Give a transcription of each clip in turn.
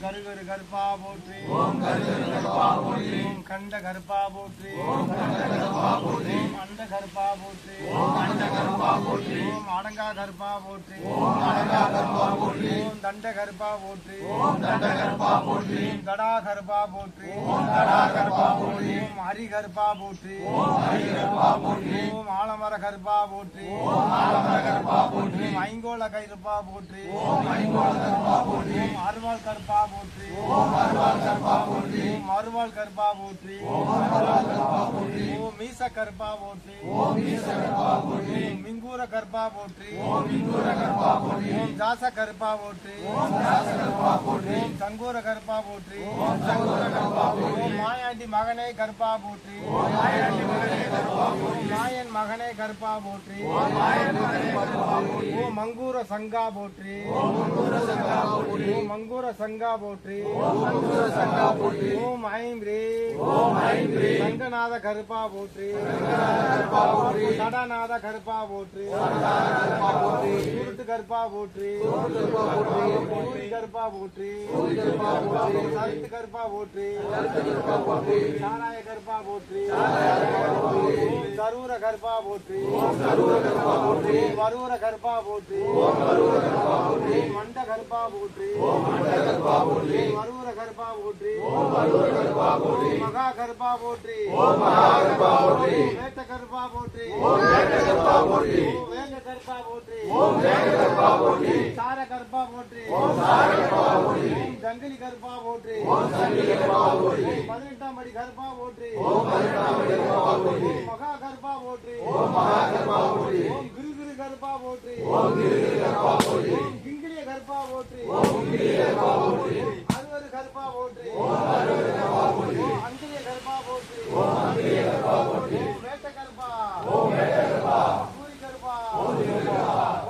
கருகரு கருப்பா போற்றி கண்ட கருப்பா போற்றி அண்ட கருப்பா போற்றி அடங்கா கருப்பா போற்றி தண்ட கருப்பா போற்றி தடா கருப்பா போற்றி ஹரி கருப்பா போற்றி ஆலமர கருப்பா போற்றி ஐங்கோல கருப்பா போற்றி அருவாள் கருப்பா போற்றி மறுவாள் கருப்பா போற்றி மீச கருப்பா போற்றி மிங்கூர கருப்பா போற்றி ஜாச கருப்பா போற்றி சங்கூர கருப்பா போற்றி மாயாண்டி மகனே கருப்பா போற்றி மாயன் மகனே கருப்பா போற்றி ஓ மங்கூர சங்கா போற்றி மங்கூர சங்கா போற்றி ஓம் ஐம் ரே ரங்கநாத கருப்பா போற்றி கடநாத கருப்பா போற்றி சுருட்டு கருப்பா போற்றி கருப்பா போற்றி சருட்டு கருப்பா போற்றி சாராய கருப்பா போற்றி கரூர கருப்பா போற்றி வரூர கருப்பா போற்றி மண்ட கருப்பா போற்றி வரூர கருப்பா போற்றி மகா கருப்பா போற்றி வேட்ட கருப்பா போற்றி வேங்க கருப்பா போற்றி சார கருப்பா போற்றி ஜங்கிலி கருப்பா போற்றி 18ஆம் படி கருப்பா போற்றி மகா கருப்பா போற்றி ஓம் கிருகிரு கருப்பா போற்றி ஓம் கிங்கிலிய கருப்பா போற்றி அறுவரு கருப்பா போற்றி அங்கிலிய கருப்பா போற்றி வேட்ட கருப்பா சூரி கருப்பா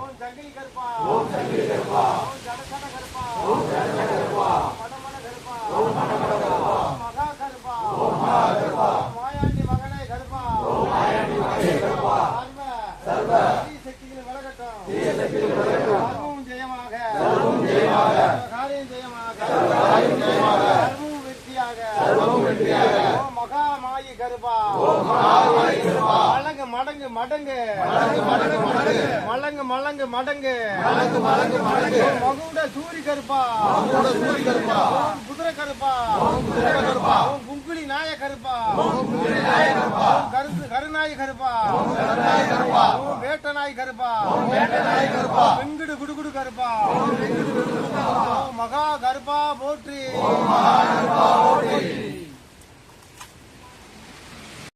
ஓம் ஜங்கிலி கருப்பா ஓம் ஜடசட கருப்பா மடமட கருப்பா மகா கருப்பா மாயாண்டி மகனே கருப்பா சர்வ சக்திகள் விலகட்டும் சர்வம் ஜெயமாக காரியம் ஜெயமாக சர்வம் வெற்றியாக மகா மாயி கருப்பா மடங்கு மடங்கு மடங்கு மலங்கு மலங்கு மடங்கு மகுட சூரி கருப்பா குதிரை கருப்பா குங்குளி நாய கருப்பா கருநாய் கருப்பா வேட்ட நாய் கருப்பா வெங்குடு குடுகுடு கருப்பா மகா கருப்பா போற்றி